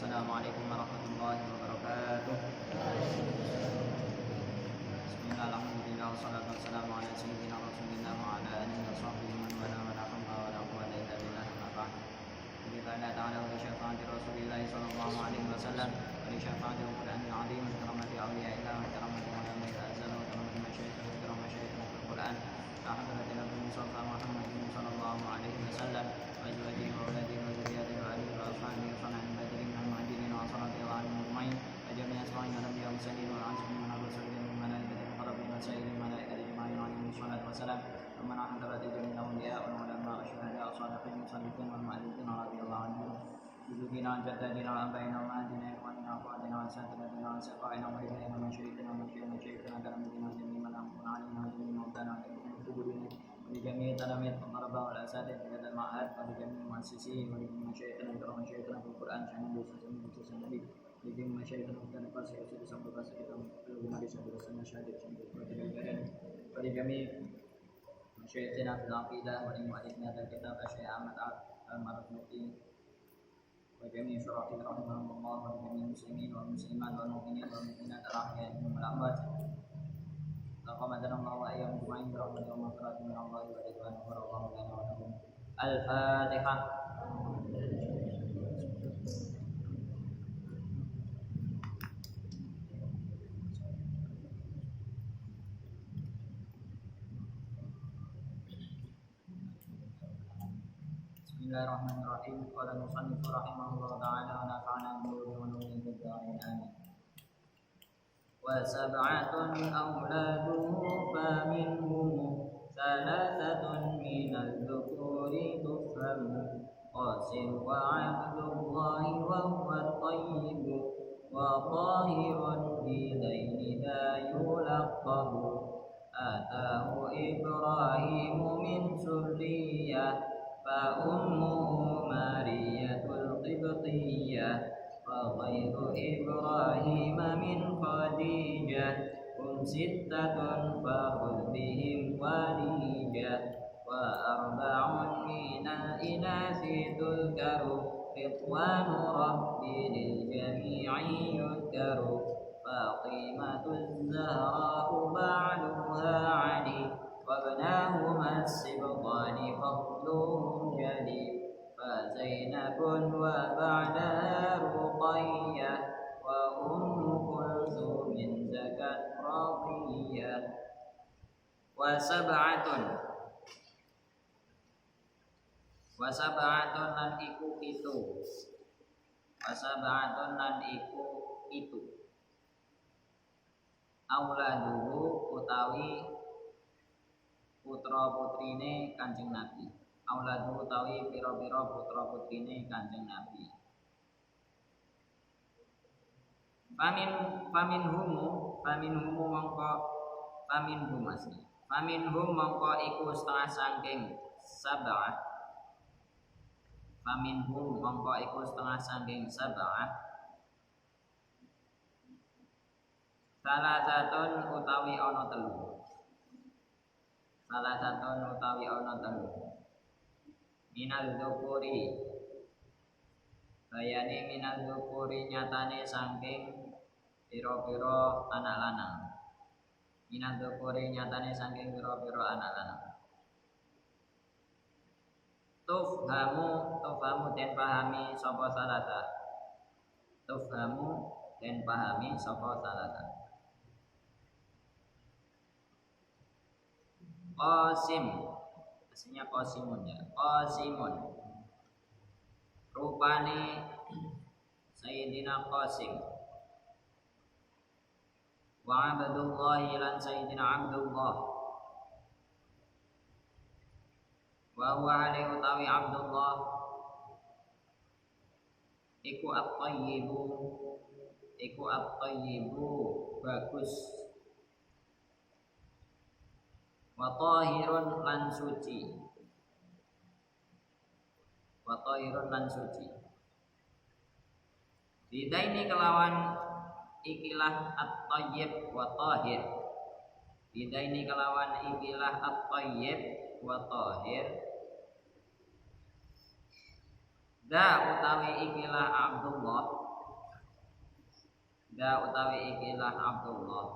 Assalamualaikum warahmatullahi wabarakatuh. Bismillah, alhamdulillah, wassalatu wassalamu ala sayyidina rasulillah wa ala alihi wa sahbihi man wala wa la hawla wa la quwwata illa billah, amma ba'd. Bi'idznillah ta'ala wa bi syafaati rasulillah sallallahu alaihi wasallam wa bi syafaati al-Qur'anil azim wa karamati awliyaillah wa karamati ulama'i al-azhar wa karamati masyayikhina wa karamati masyayikhina fil Qur'an la hadratin nabi mustafa Muhammadin sallallahu alaihi wasallam wa azwajihi wa auladihi wa dzurriyyatihi wa alihi wa ashabihi wa sahbihi badrin min al-muhajirin wa sallallahu alaihi ajma'in wa jami'a asma'ina nabiyyi wa mursalin wa anzil min ar-rusulin min malaikati al-muqarrabin wa sayyidil malaikati ajma'in wa alaihi wassalatu wassalam wa man ahdarat jami'al awliya wal ulama wa syuhada wa shalihin musallimin wal mu'allifin radhiyallahu anhum Judukina jatadina abaina wa adina ikhwanina wa adina wa satidina wa saqaina wa ilahina wa syaikhina wa syaikhina karamidina jami'an ampuna alina wa jami'an mautana wa jami'an kuburina wa jami'an tanamit wa marabah wa al-asatid wa jadal ma'ad wa jami'an muassisi wa jami'an syaikhina wa syaikhina fil Qur'an syaikhina wa syaikhina nabi wa jami'an syaikhina wa tanafas wa syaikhina sambukas kita wa syaikhina wa syaikhina wa jami'an syaikhina fil aqidah wa mu'allifina al-kitab Syekh Ahmad al-Marzuki وجميع شرائع رحمهم الله وجميع المسلمين والمسلمات والمؤمنين والمؤمنات الأحياء منهم والأموات تقبلنا الله وإياهم أجمعين برحمته ومغفرته من الله ورضوانه غفر الله لنا ولكم الفاتحة Bismillahirrahmanirrahim. Qala al-musannif rahimahullah ta'ala wa nafa'ana bihi wa nu'minu bihi amin. Wa sab'atun awladuhu fa minhum thalathatun minal dhukuri tufhamu Qasim wa Abdullah wa huwa at-tayyib wa tahirun bidaini la yulaqabu Atahu Ibrahim min surriyah فأمه مارية القبطية وغير إبراهيم من خديجة هم ستة فخذ بهم وليجة وأربع من الإناث تذكر رضوان ربي للجميع يذكر فاطمة الزهراء بعدها علي وابناهما السبطان فضلهم جلي فزينب وبعدها رقية وأم كلثوم زكت راضية وسبعة lan iku itu wasab'atun lan iku itu auladuhu utawi putra putrine Kanjeng Nabi. Auladu utawi pira-pira putra putrine Kanjeng Nabi. Faminhum mongko iku setengah saking sab'ah. Faminhum mongko iku setengah saking sab'ah. Salasatun utawi ana telu. Salasatun utawi ana telu. Minal dzukuri. Bayane minal dzukuri nyatane saking pira-pira anak lanang. Minal dzukuri nyatane saking pira-pira anak lanang. Tufhamu den pahami sapa salasa. Tufhamu den pahami sapa salasa. Qasim, aslinya Qasimun ya. Qasimun. Rupane Sayyidina Qasim. Wa Abdullah lan Sayyidina Abdullah. Wa huwa alaihi utawi Abdullah iku at-tayyibu bagus. Wa tahirun lan suci. Wa tahirun lan suci. Bidaini kelawan ikilah at-tayyib wa tahir. Bidaini kelawan ikilah at-tayyib wa tahir. Da utawi ikilah Abdullah Da utawi ikilah Abdullah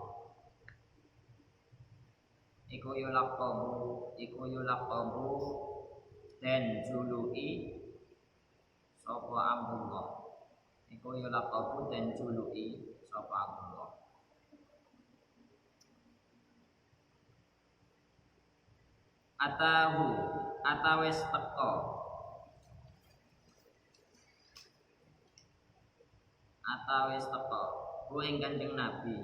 iku yulaqabu den juluki sapa Abdullah iku yulaqabu den juluki sapa Abdullah atahu atawes teko hu ing Kanjeng Nabi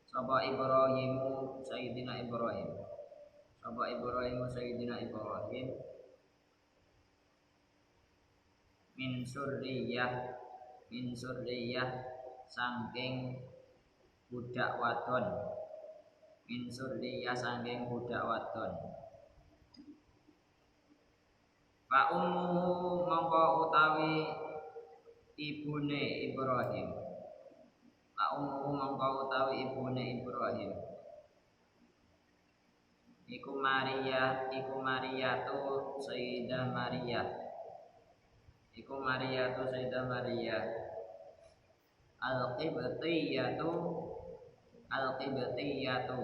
sapa Ibrahimu Sayyidina Ibrahim min surriyah saking budak wadon Fa ummuhu mongko utawi ibune Ibrahim iku Maria tu Sayyidah Maria Al-Qibtiyatu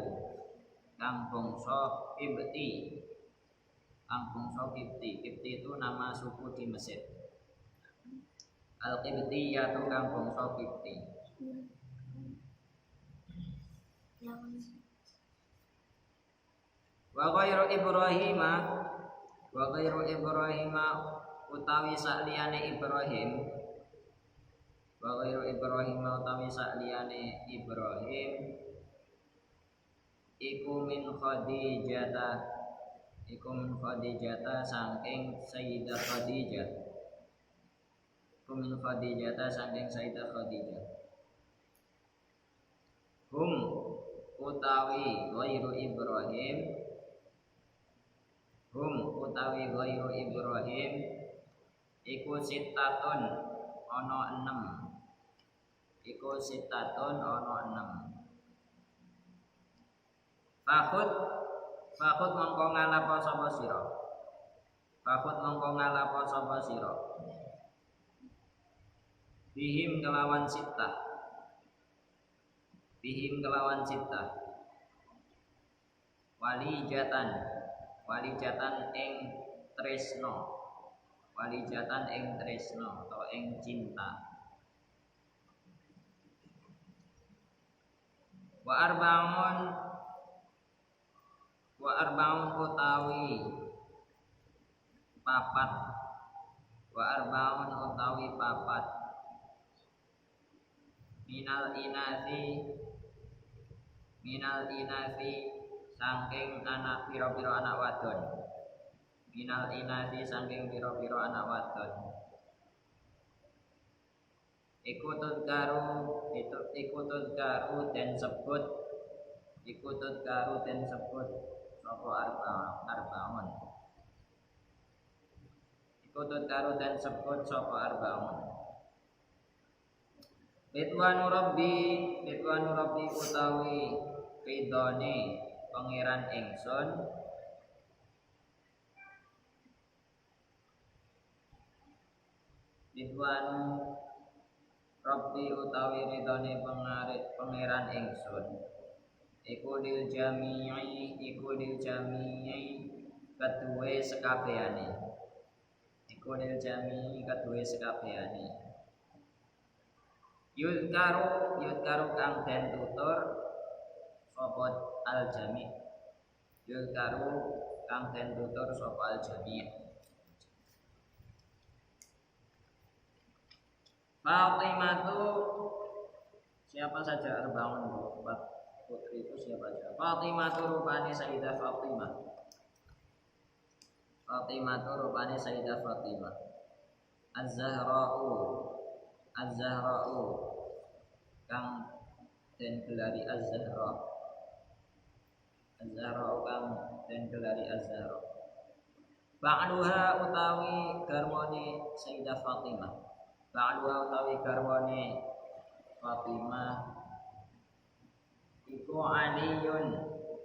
kang bangsa Qibti itu nama suku di Mesir. Al-Qibtiyatu kang bangsa Qibti. Wa ghairu Ibrahim utawi sakliyane Ibrahim iku min Khadijah saking Sayyidah Khadijah hum utawi ghairu Ibrahim iku sitatun ana 6 Fakut mongko ngalapo sapa sira bihim kelawan sitah walijatan ing tresno atau ing cinta wa arba'un utawi papat minal inasi saking anak pira-pira anak wadon iku tudgaru dan sebut sapa arbaun Ridwanu Rabbi utawi ridhone pangeran ingsun Ridwanu Rabbi utawi ridhone pangeran ingsun iku lil jami'i keduwe sekabehane yudkaru kang den tutur sapa al-jami' Fatimatu siapa saja arbaun putri itu siapa saja Fatimatu rupane Sayyidah Fatimah Az-Zahra'u kang den gelari Az-Zahra Ba'luha utawi garwane Sayyidah Fatimah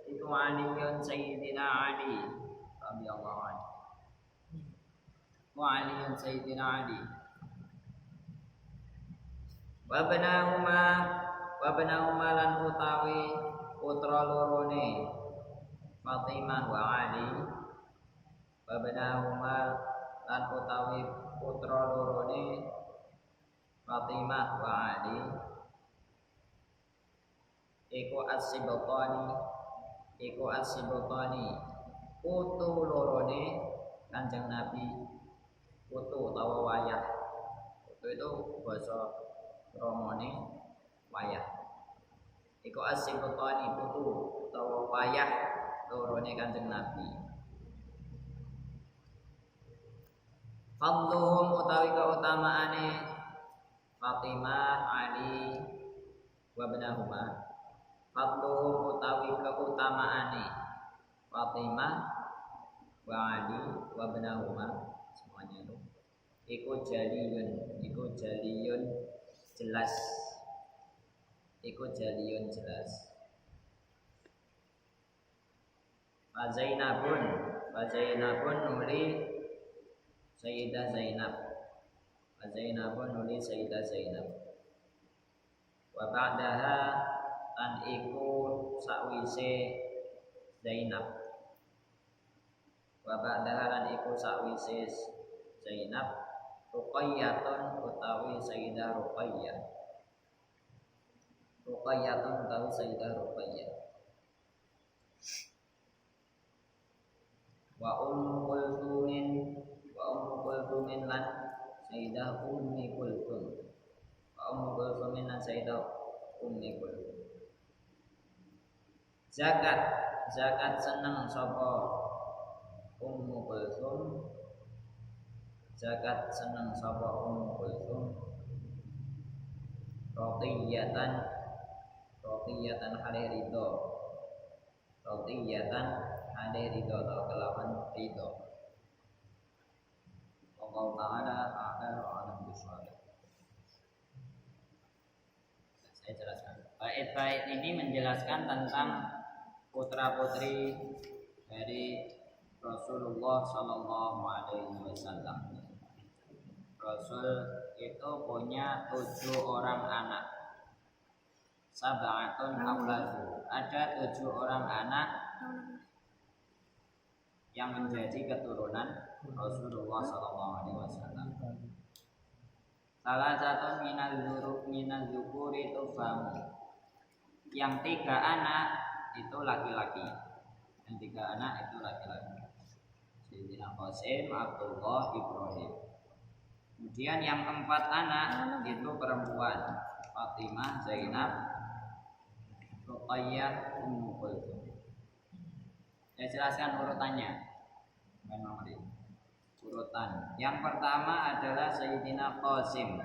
iku Aliyun Sayyidina Ali radhiyallahu anhu Sayyidina Ali Wabnahuma lan utawi putra lorone Fatimah wa Ali. Wabnahuma lan utawi putra lorone Fatimah wa Ali iku asibotani putu lorone Kanjeng Nabi. Putu utawa wayah, putu itu bahasa Romone wayah. Iku asibotani putu utawa wayah lorone Kanjeng Nabi. Fadluhum utawi keutamaane Fatimah Ali wabnahuma. Fadluhum utawi keutamaane Fatimah wa Ali wabnahuma, semuanya itu iku jaliyun jelas. Fazainabun nuli Sayyidah Zainab. Wa ba'daha lan iku sakwise Zainab. Ruqayyatun utawi Sayyidah Ruqayyah. Wa Ummu Kulthumin lan Sayyidah Ummi Kulthum. Zakat seneng sapa Ummu Kulthum. Rotiyatan hale ridho atau kelawan ridho. Allah Ta'ala a'lam wa a'lam bishawab. Saya jelaskan. Bait ini menjelaskan tentang putra-putri dari Rasulullah Sallallahu Alaihi Wasallam. Rasul itu punya 7 orang anak. Sab'atun auladu. Ada 7 orang anak yang menjadi keturunan Rasulullah Sallallahu Alaihi Wasallam. Salah satu minal dzukuri itu famu. Yang 3 anak itu laki-laki. Sayyidina Qasim, Abdullah, Ibrahim. Kemudian yang 4 anak itu perempuan. Fatimah, Zainab, Ruqayyah, Ummu Kulthum. Saya jelaskan urutannya. Yang pertama adalah Sayyidina Qasim.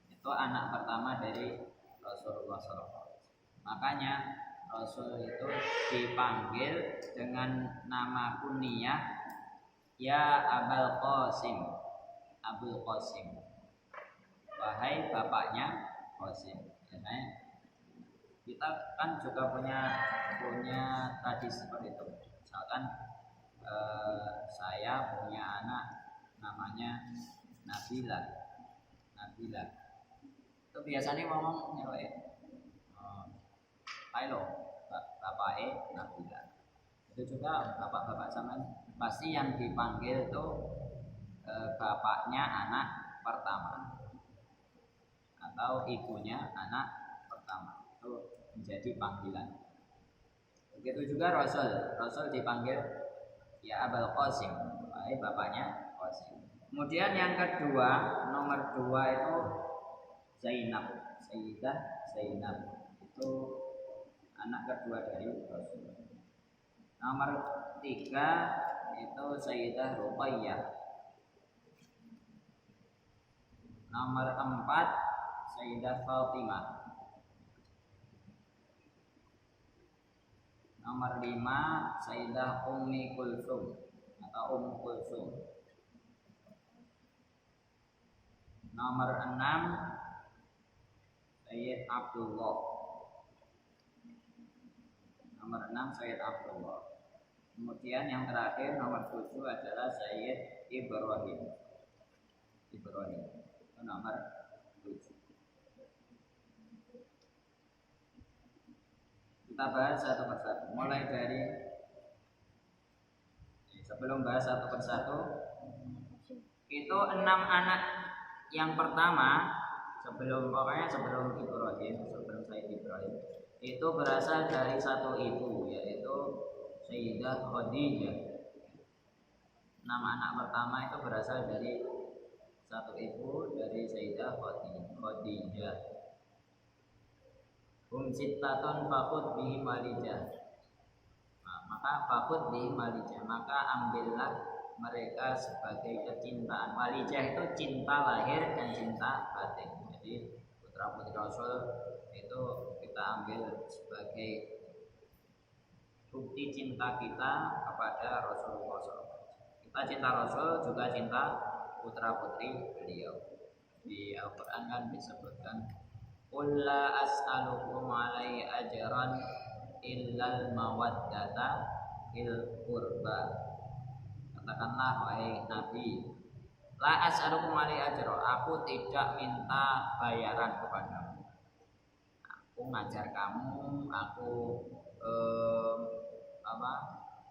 Itu anak pertama dari Rasulullah SAW. Makanya Rasul itu dipanggil dengan nama kunyah ya Abul Qasim. Wahai bapaknya Qasim. Kita kan juga punya tradisi seperti itu. Misalkan saya punya anak namanya Nabila. Itu biasanya ngomong Ayo, bapaknya Nabila. Itu juga bapak-bapak zaman pasti yang dipanggil itu bapaknya anak pertama atau ibunya anak pertama. Itu menjadi panggilan. Begitu juga Rasul dipanggil ya Abul Qasim, bapaknya Qasim. Kemudian yang kedua, nomor 2 itu Sayyidah Zainab. Itu anak kedua dari Rasul. Nomor 3 itu Sayyidah Ruqayyah. Nomor 4 Sayyidah Fatimah. Nomor 5 Sayyidah Ummi Kulthum atau Ummu Kulthum. Nomor 6 Sayyid Abdullah. Kemudian yang terakhir nomor 7 adalah Sayyid Ibrahim. Itu nomor 7. Kita bahas satu persatu. Mulai dari sebelum bahas satu persatu, itu 6 anak yang pertama sebelum Ibrahim, sebelum Sayyid Ibrahim, itu berasal dari satu ibu, yaitu Sayyidah Khadijah. 6 anak pertama itu berasal dari satu ibu, dari Sayyidah Khadijah. Sittatun fakut bihi malijah. Maka fakut bihi malijah, maka ambillah mereka sebagai kecintaan. Walijah itu cinta lahir dan cinta batin. Jadi putra putri Rasul itu kita ambil sebagai bukti cinta kita kepada Rasulullah SAW. Kita cinta Rasul juga cinta putra putri beliau. Di Al-Quran kan disebutkan, qul la as'alukum alaihi ajran illal mawaddata fil qurba. Katakanlah wahai Nabi, la as'alukum alaihi ajra, aku tidak minta bayaran kepadamu. Aku ngajar kamu, aku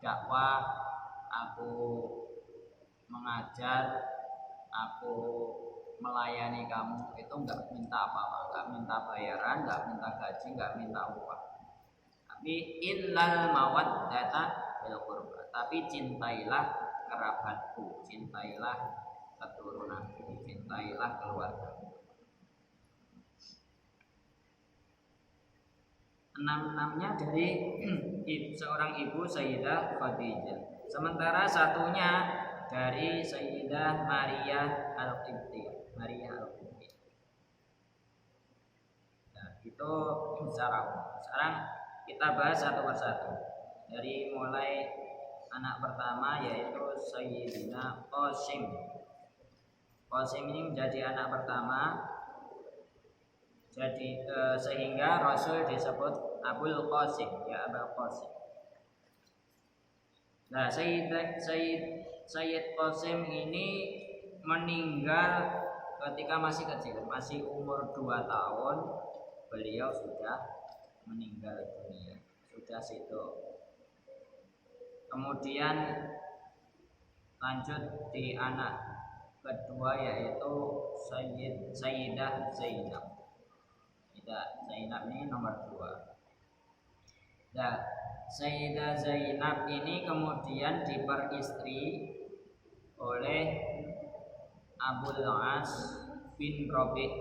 dakwah, aku mengajar, aku melayani kamu, itu enggak minta apa-apa, enggak minta bayaran, enggak minta gaji, enggak minta upah. Tapi illal mawaddata fil qurba, tapi cintailah kerabatku, cintailah keturunanku, cintailah keluargaku. 6-6-nya dari seorang ibu Sayyidah Khadijah. Sementara satunya dari Sayyidah Maria Al-Qibtiyah. Nah, itu secara umum. Sekarang kita bahas satu persatu. Dari mulai anak pertama yaitu Sayyidina Qasim. Qasim ini menjadi anak pertama. Jadi sehingga Rasul disebut Abul Qasim, ya Abul Qasim. Nah, Sayyid Qasim ini meninggal ketika masih kecil, masih umur 2 tahun. Beliau sudah meninggal dunia, sudah situ. Kemudian lanjut di anak kedua yaitu Sayyidah Zainab. Zainab ini nomor 2. Nah, Sayyidah Zainab ini kemudian diperistri oleh Abul As bin Rabi'.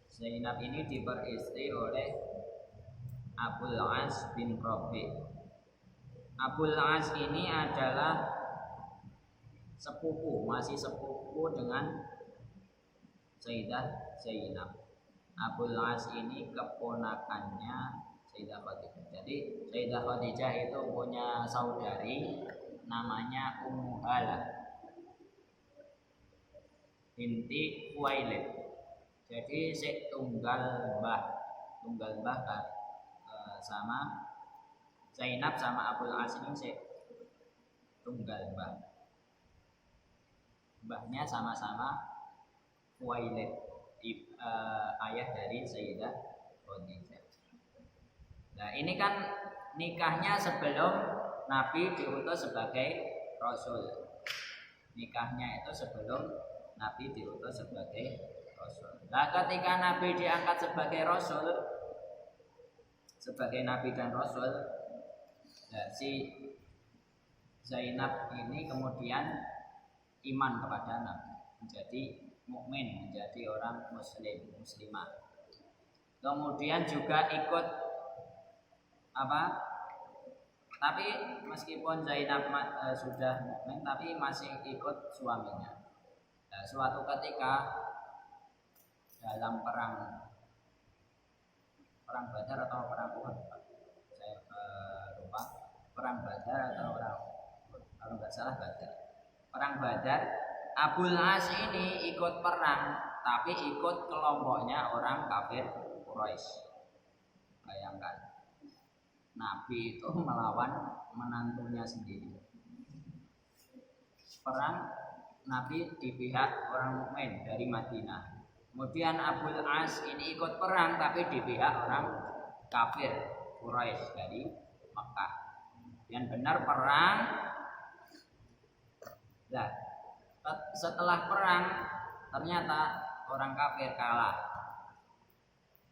Zainab ini diperistri oleh Abul As bin Rabi'. Abul As ini adalah masih sepupu dengan Sayyidah Zainab. Abul As ini keponakannya Sayyidah Khadijah. Jadi Sayyidah Khadijah itu punya saudari namanya Ummu Halah binti Khuwailid. Jadi tunggal mbah kan, sama Zainab sama Abul As ini tunggal mbah. Mbahnya sama-sama Khuwailid, ayah dari Sayyidah Khadijah. Nah, ini kan nikahnya sebelum Nabi diutus sebagai Rasul. Nikahnya itu sebelum Nabi diutus sebagai Rasul. Nah, ketika Nabi diangkat sebagai Rasul, sebagai Nabi dan Rasul, nah, si Zainab ini kemudian iman kepada Nabi, menjadi mukmin, menjadi orang muslimah. Kemudian juga ikut tapi meskipun Zainab sudah mukmin, tapi masih ikut suaminya. Nah, suatu ketika dalam perang Badar atau perang Uhud, saya lupa, perang Badar atau kalau nggak salah Badar. Perang Badar, Abul As ini ikut perang, tapi ikut kelompoknya orang kafir Quraisy. Bayangkan, Nabi itu melawan menantunya sendiri. Perang Nabi di pihak orang mukmin dari Madinah. Kemudian Abul As ini ikut perang tapi di pihak orang kafir Quraisy dari Mekah. Dan benar perang. Nah, setelah perang ternyata orang kafir kalah.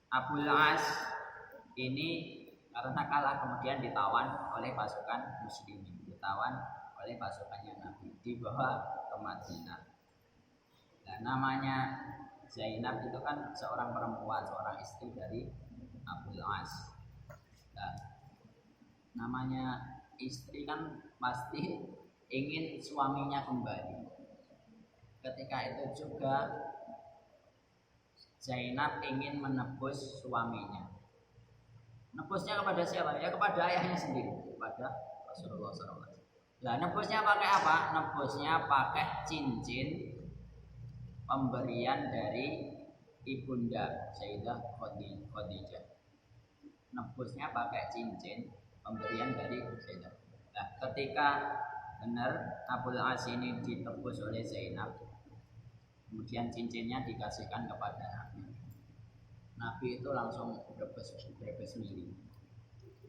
Abul As ini karena kalah kemudian ditawan oleh pasukan muslimin, ditawan oleh pasukannya Nabi, dibawa ke Madinah. Nah, namanya Zainab itu kan seorang perempuan, seorang istri dari Abul As. Nah, namanya istri kan pasti ingin suaminya kembali. Ketika itu juga Zainab ingin menebus suaminya. Nebusnya kepada siapa? Ya kepada ayahnya sendiri, kepada Rasulullah SAW. Nah, nebusnya pakai apa? Nebusnya pakai cincin pemberian dari ibunda Sayyidah Khadijah. Nebusnya pakai cincin pemberian dari Sayyidah. Nah, ketika benar Abul As ini ditebus oleh Zainab, kemudian cincinnya dikasihkan kepada Nabi. Nabi itu langsung berbes mili,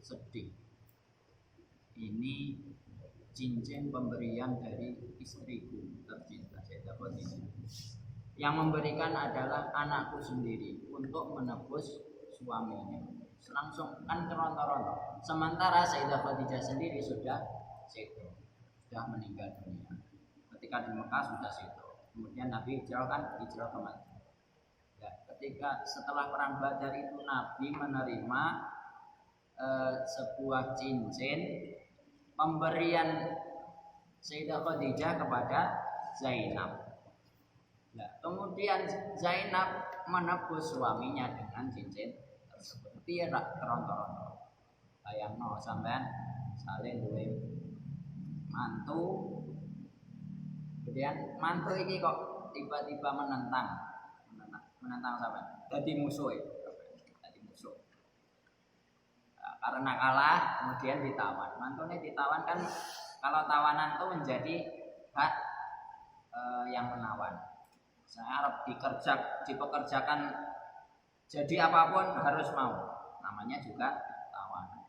sedih. Ini cincin pemberian dari istriku tercinta Sayyidah Khadijah. Yang memberikan adalah anakku sendiri untuk menebus suaminya. Langsung kan kerontor-rontor. Sementara Sayyidah Khadijah sendiri sudah meninggal dunia. Ketika di Mekah sudah seto. Kemudian Nabi hijrah ke Madinah. Ya, ketika setelah perang Badar itu Nabi menerima sebuah cincin pemberian Sayyidah Khadijah kepada Zainab. Nah, kemudian Zainab menebus suaminya dengan cincin tersebut. Piye rak kerontor-rontor. Bayangno sampean saling duwe mantu. Kemudian mantu ini kok tiba-tiba menentang sampean. Jadi musuh. Nah, karena kalah kemudian ditawan. Mantunya ditawan kan kalau tawanan itu menjadi hak yang menawan. Saya harap dipekerjakan jadi apapun harus mau. Namanya juga tawanan.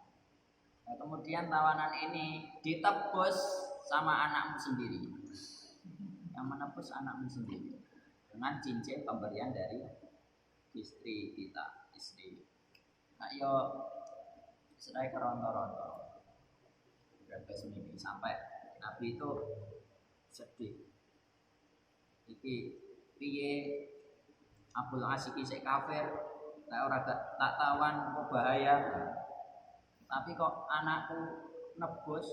Nah, kemudian tawanan ini ditebus sama anakmu sendiri. Yang menebus anakmu sendiri dengan cincin pemberian dari istri kita, Nah, yo serai kerontor-rontor. Berbes mimpi sampai Nabi itu sedih. Iki piye Abul As iki sik kafir, tak ora tak tawan kok bahaya. Tapi kok anakku nebus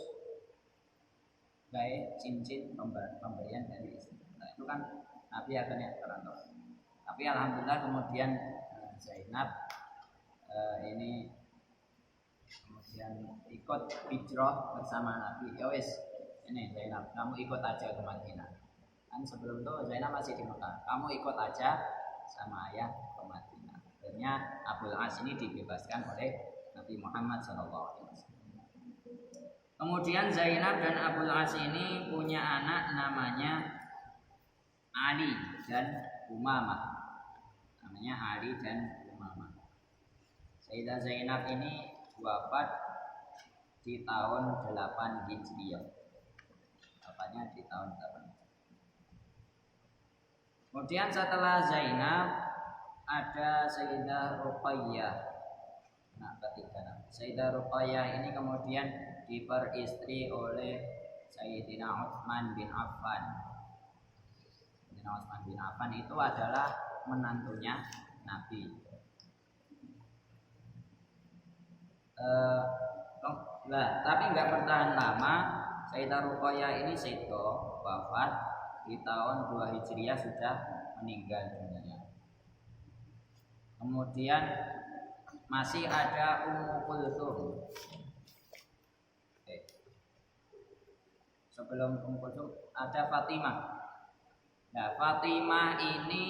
gawe cincin pemberian dari istri. Nah, itu kan Nabi akhirnya kerontor. Tapi alhamdulillah kemudian Zainab ini kemudian ikut hijrah bersama Nabi. Ya wis, ini Zainab, kamu ikut aja ke Madinah. Kan sebelum itu Zainab masih di Mekah. Kamu ikut aja sama ayah ke Madinah. Akhirnya Abul As ini dibebaskan oleh Nabi Muhammad SAW. Kemudian Zainab dan Abul As ini punya anak namanya Ali dan Umamah. Namanya Ali dan Umamah. Sayyidah Zainab ini wafat di tahun 8 Hijriah. Wafatnya di tahun 8. Kemudian setelah Zainab ada Sayyidah Ruqayyah. Nah, ketiga Sayyidah Ruqayyah ini kemudian diperistri oleh Sayyidina Utsman bin Affan. Sayyidina Utsman bin Affan itu adalah menantunya Nabi. Tapi nggak bertahan lama. Sayyidah Ruqayyah ini sedo wafat di tahun 2 Hijriah sudah meninggal dunia. Kemudian masih ada Ummu Kulthum. Sebelum Ummu Kulthum ada Fatimah. Nah, Fatimah ini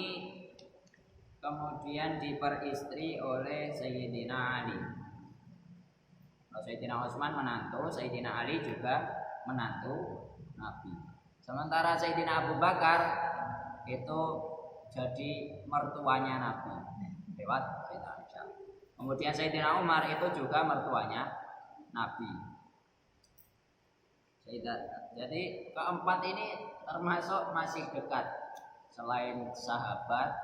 kemudian diperistri oleh Sayyidina Ali. Sayyidina Utsman menantu, Sayyidina Ali juga menantu Nabi. Sementara Sayyidina Abu Bakar itu jadi mertuanya Nabi lewat Sayyidah Aisyah. Kemudian Sayyidina Umar itu juga mertuanya Nabi. Jadi keempat ini termasuk masih dekat. Selain sahabat,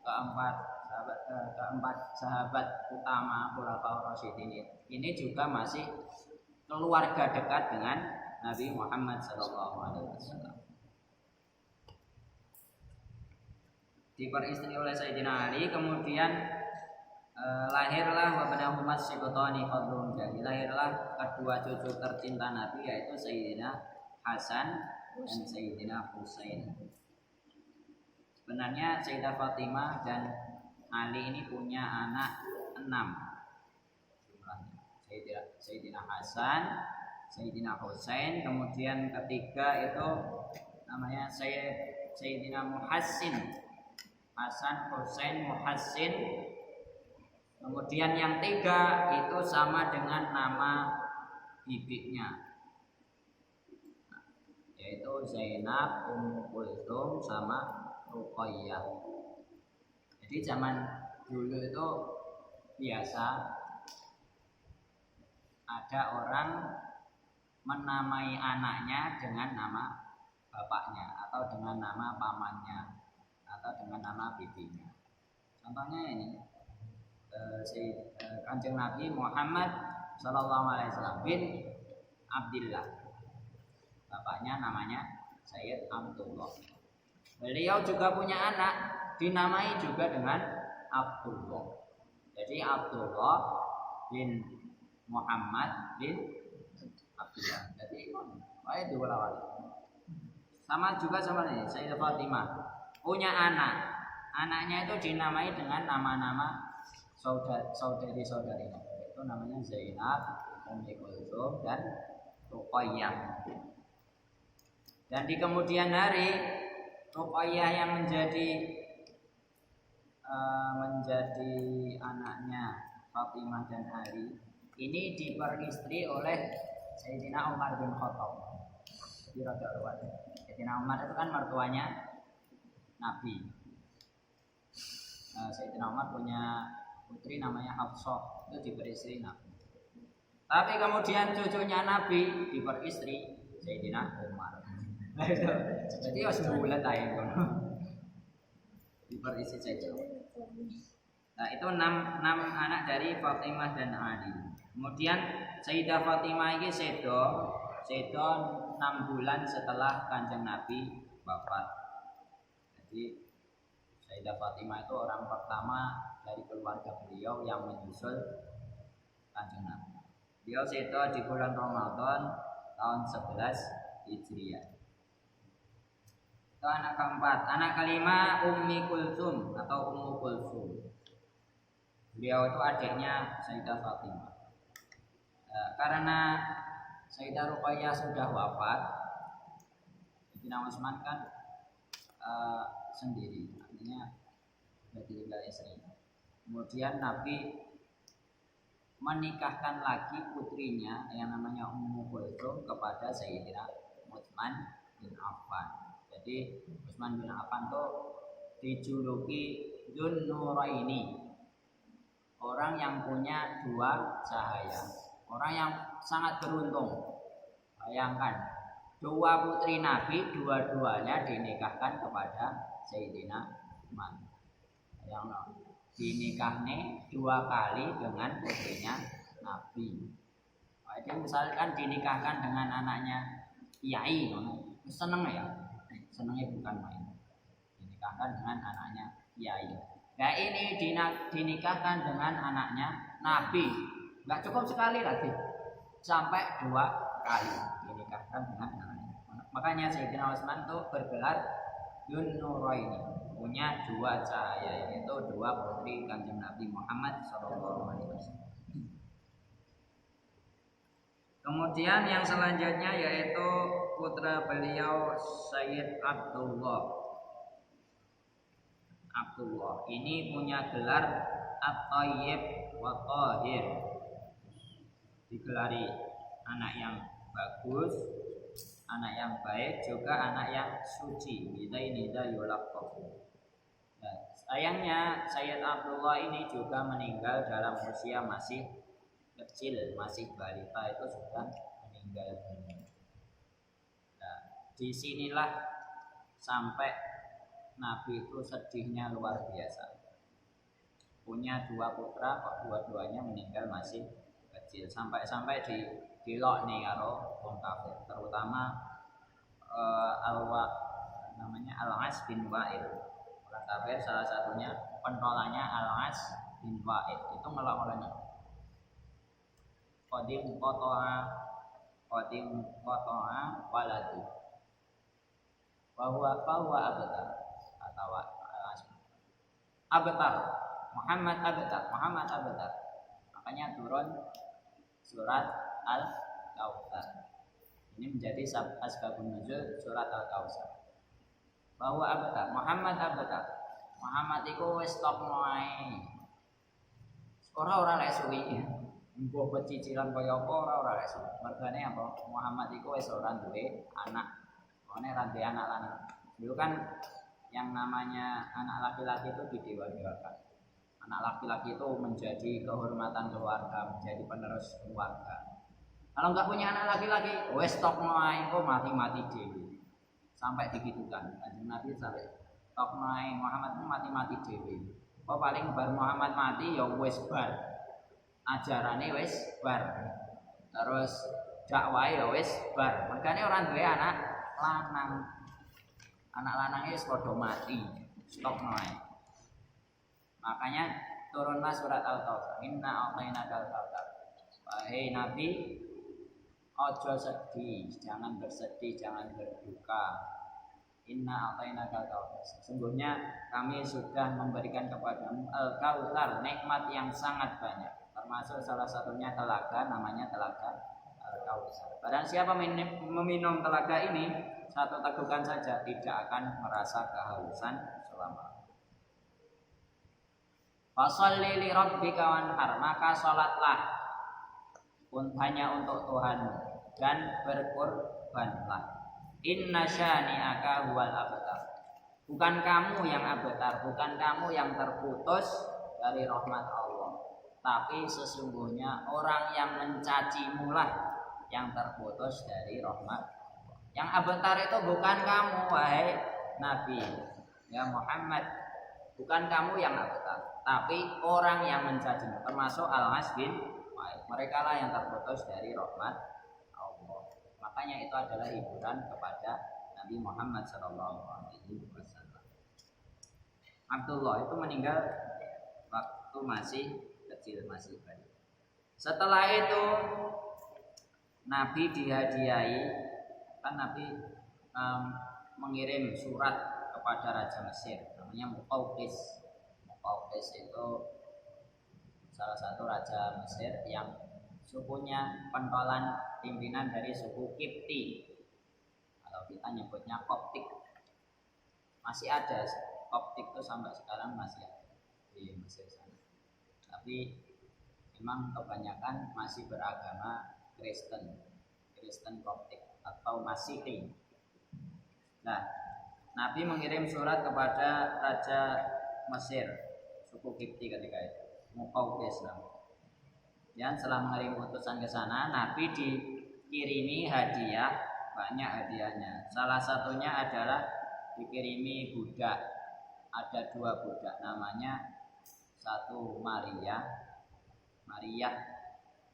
keempat sahabat utama Khulafaur Rasyidin ini juga masih keluarga dekat dengan Nabi Muhammad SAW. Diperistri oleh Sayyidina Ali, kemudian lahirlah wabnahuma Sibtani fadlun. Jadi lahirlah kedua cucu tercinta Nabi, yaitu Sayyidina Hasan dan Sayyidina Husain. Sebenarnya Sayyidah Fatimah dan Ali ini punya anak 6 jumlahnya. Sayyidina Hasan, Sayyidina Husain, kemudian ketiga itu namanya Sayyidina Muhassin. Hasan, Husain, Muhassin. Kemudian yang 3 itu sama dengan nama bibinya, yaitu Zainab, Ummu Kulthum sama Ruqayyah. Jadi zaman dulu itu biasa ada orang menamai anaknya dengan nama bapaknya atau dengan nama pamannya atau dengan nama bibinya. Contohnya ini Kanjeng Nabi Muhammad Sallallahu Alaihi Wasallam bin Abdillah, bapaknya namanya Sayyid Abdullah. Beliau juga punya anak dinamai juga dengan Abdullah. Jadi Abdullah bin Muhammad bin Abdullah. Jadi itu sama juga sama nih Sayyidah Fatimah punya anak. Anaknya itu dinamai dengan nama-nama saudari-saudarinya. Itu namanya Zainab, Ummu Kulthum dan Ruqayyah. Dan di kemudian hari Ruqayyah yang menjadi anaknya Fatimah dan Ali ini diperistri oleh Sayyidina Umar bin Khattab. Jadi Sayyidina Umar itu kan mertuanya Nabi. Sayyidina Umar punya putri namanya Hafsah, itu diperistri Nabi. Tapi kemudian cucunya Nabi diperistri Sayyidina Umar. Jadi harus bulat aja diperistri saja. Nah itu 6 anak dari Fatimah dan Ali. Kemudian Sayyidah Fatimah ini sedo 6 bulan setelah Kanjeng Nabi wafat. Jadi Sayyidah Fatimah itu orang pertama dari keluarga beliau yang menyusul Kanjeng Nabi. Beliau sedo di bulan Ramadan tahun 11 Hijriah. Itu anak keempat. Anak kelima Ummi Kulthum atau Ummu Kulthum. Beliau itu adiknya Sayyidah Fatimah. Karena Sayyidah Ruqayyah sudah wafat, Sayyidina Utsman kan sendiri, artinya ditinggal istri. Kemudian Nabi menikahkan lagi putrinya yang namanya Ummu Kulthum kepada Sayyidina Utsman bin Affan. Jadi Utsman bin Affan itu dijuluki Dzun Nuraini, orang yang punya 2 cahaya, orang yang sangat beruntung. Bayangkan 2 putri Nabi, dua-duanya dinikahkan kepada Sayyidina Utsman. Bayangkan dinikahnya 2 kali dengan putrinya Nabi. Jadi misalkan dinikahkan dengan anaknya kiai, seneng ya, senengnya bukan main. Dinikahkan dengan anaknya kiai. Nah ini dinikahkan dengan anaknya Nabi, nggak cukup sekali lagi, sampai 2 kali dinikahkan dengan anaknya. Makanya Sayyidina Utsman itu bergelar Dzun Nuraini, punya 2 cahaya, yaitu 2 putri Kanjeng Nabi Muhammad SAW. Kemudian yang selanjutnya yaitu putra beliau Sayyid Abdullah. Ini punya gelar At-Thayyib wa Thahir. Digelari anak yang bagus, anak yang baik, juga anak yang suci. Bidaini yulaqab. Sayangnya Sayyid Abdullah ini juga meninggal dalam usia masih kecil, masih balita, itu sudah meninggal dunia. Nah, disinilah sampai Nabi itu sedihnya luar biasa. Punya 2 putra kok dua-duanya meninggal masih kecil. Sampai-sampai dilok nih karo wong kafir, terutama Al-As bin Wa'il. Orang kafir salah satunya pentolannya Al-As bin Wa'il itu ngelak-ngelaknya. Qadim qata'a waladu. Bahwa abtar atau Al-As abtar Muhammad abtar. Makanya turun surat Al-Kautsar. Ini menjadi asbabun nuzul surat Al-Kautsar. Bahwa abtar Muhammad iku wis top wae. Ora lek suwi. Mbok pecicilan kaya apa ora lek suwi. Mergane apa? Muhammad iku wis ora duwe anak. Ora duwe anak lanang. Dulu kan yang namanya anak laki-laki itu didewa-dewakan. Anak laki-laki itu menjadi kehormatan keluarga, menjadi penerus keluarga. Kalau nggak punya anak laki-laki, wes tok wae kok mati-mati dewi. Sampai digitukan. Kanjeng Nabi sampai tok wae Muhammad mati-mati dewi. Kok paling bar Muhammad mati ya wes bar. Ajarane wes bar. Terus dakwahe ya wes bar. Mergane ora duwe anak lanang. Anak lanangnya wis padha mati. Stok wae. Makanya turunlah surat Al-Kautsar. Inna a'tainakal kautsar. Wahai Nabi, ojo sedih, jangan bersedih, jangan berduka. Inna a'tainakal kautsar. Sesungguhnya kami sudah memberikan kepadamu Al-Kautsar, nikmat yang sangat banyak. Termasuk salah satunya telaga, namanya telaga Al-Kautsar. Barang siapa meminum telaga ini, satu tegukan saja tidak akan merasa kehausan selama. Fasholli li rabbika wanhar, maka salatlah hanya untuk Tuhanmu dan berkorbanlah. Inna syani'aka huwal abtar. Bukan kamu yang abtar, bukan kamu yang terputus dari rahmat Allah, tapi sesungguhnya orang yang mencacimu lah yang terputus dari rahmat Allah. Yang abtar itu bukan kamu, wahai Nabi ya Muhammad, bukan kamu yang abtar, tapi orang yang mencacimu, termasuk Al-As bin Wa'il. Mereka lah yang terputus dari rahmat Allah. Makanya itu adalah hiburan kepada Nabi Muhammad SAW. Abdullah itu meninggal waktu masih kecil, masih bayi. Setelah itu Nabi dihadiahi, kan Nabi mengirim surat kepada Raja Mesir, namanya Muqawqis. Muqawqis itu salah satu raja Mesir yang sukunya pentolan pimpinan dari suku Kipti. Kalau kita nyebutnya Koptik, masih ada Koptik itu sampai sekarang masih ada di Mesir sana. Tapi memang kebanyakan masih beragama Kristen Koptik atau Masihi. Nah, Nabi mengirim surat kepada Raja Mesir, suku Kipti ketika itu, Muqawqis. Dan setelah mengirim utusan ke sana, Nabi dikirimi hadiah, banyak hadiahnya. Salah satunya adalah dikirimi budak. Ada 2 budak, namanya satu Maria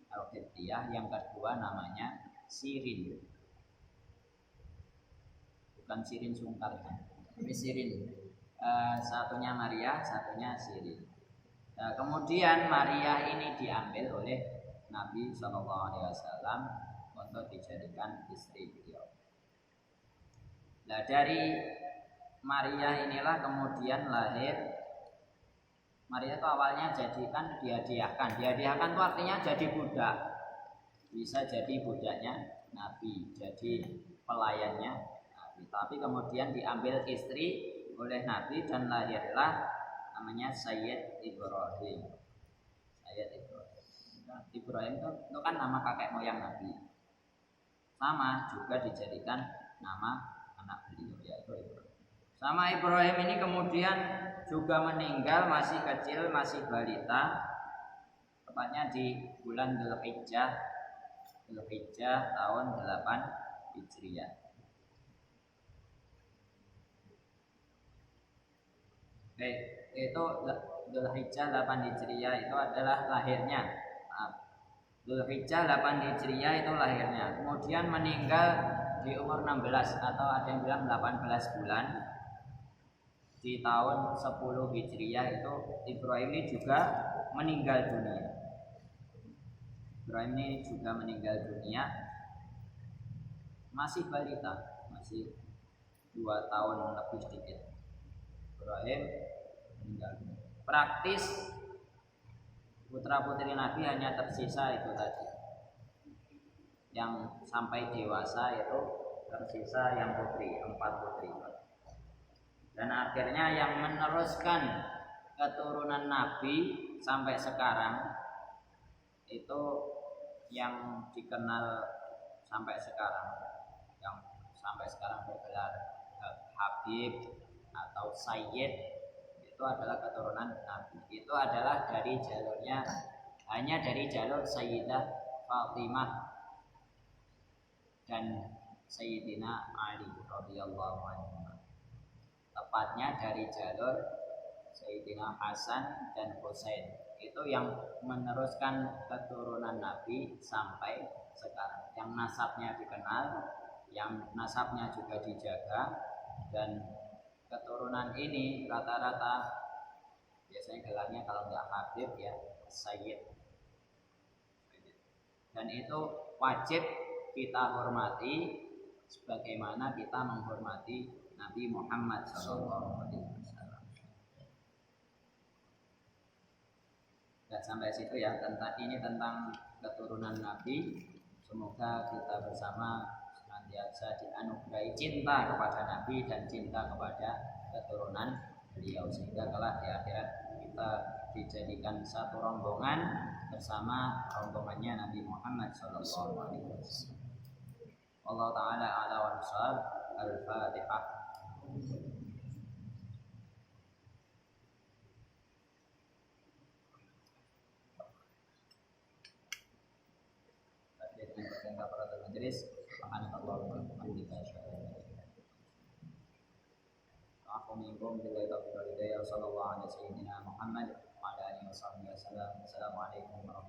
Al-Qibtiyah, yang kedua namanya Sirin. Bukan Sirin Sungkar, tapi Sirin. Satunya Maria, satunya Sirin. Nah, kemudian Maria ini diambil oleh Nabi SAW untuk dijadikan istri beliau. Nah, dari Maria inilah kemudian lahir. Maria itu awalnya jadikan dihadiahkan itu artinya jadi budak. Bisa jadi budaknya Nabi, jadi pelayannya Nabi. Tapi kemudian diambil istri oleh Nabi dan lahirlah namanya Sayyid Ibrahim. Ibrahim itu kan nama kakek moyang Nabi. Sama juga dijadikan nama anak beliau, yaitu Ibrahim. Sama Ibrahim ini kemudian juga meninggal masih kecil, masih balita, tepatnya di bulan Dzulhijjah tahun 8 Hijriah. Baik, itu Dzulhijjah 8 Hijriah itu adalah lahirnya. Dzulhijjah 8 Hijriah itu lahirnya. Kemudian meninggal di umur 16 atau ada yang bilang 18 bulan. Di tahun 10 Hijriah itu Ibrahim ini juga meninggal dunia. Ibrahim ini juga meninggal dunia masih balita, masih 2 tahun lebih sedikit. Ibrahim meninggal dunia. Praktis putra putri Nabi hanya tersisa itu tadi. Yang sampai dewasa itu tersisa yang putri, 4 putri. Dan akhirnya yang meneruskan keturunan Nabi sampai sekarang itu yang dikenal sampai sekarang, yang sampai sekarang bergelar Habib atau Sayyid, itu adalah keturunan Nabi. Itu adalah dari jalurnya, hanya dari jalur Sayyidah Fatimah dan Sayyidina Ali radhiyallahu anhu. Tepatnya dari jalur Sayyidina Hasan dan Husain. Itu yang meneruskan keturunan Nabi sampai sekarang. Yang nasabnya dikenal, yang nasabnya juga dijaga, dan keturunan ini rata-rata biasanya gelarnya kalau nggak Habib ya Sayyid. Dan itu wajib kita hormati sebagaimana kita menghormati Nabi Muhammad SAW. Dan sampai situ ya, tentang keturunan Nabi. Semoga kita bersama senantiasa dianugerahi cinta kepada Nabi dan cinta kepada keturunan beliau, sehingga kelak di akhirat kita dijadikan satu rombongan bersama rombongannya Nabi Muhammad SAW. Allah Ta'ala ala wa nusab. Al-Fatihah. Majelis, subhanallah wa bihamdihi asyhadu an la ilaha illa anta astaghfiruka wa atubu ilaik. Sallallahu alaihi wa sallam Muhammad wa ala alihi wa sahbihi wasallam. Assalamualaikum warahmatullahi wabarakatuh.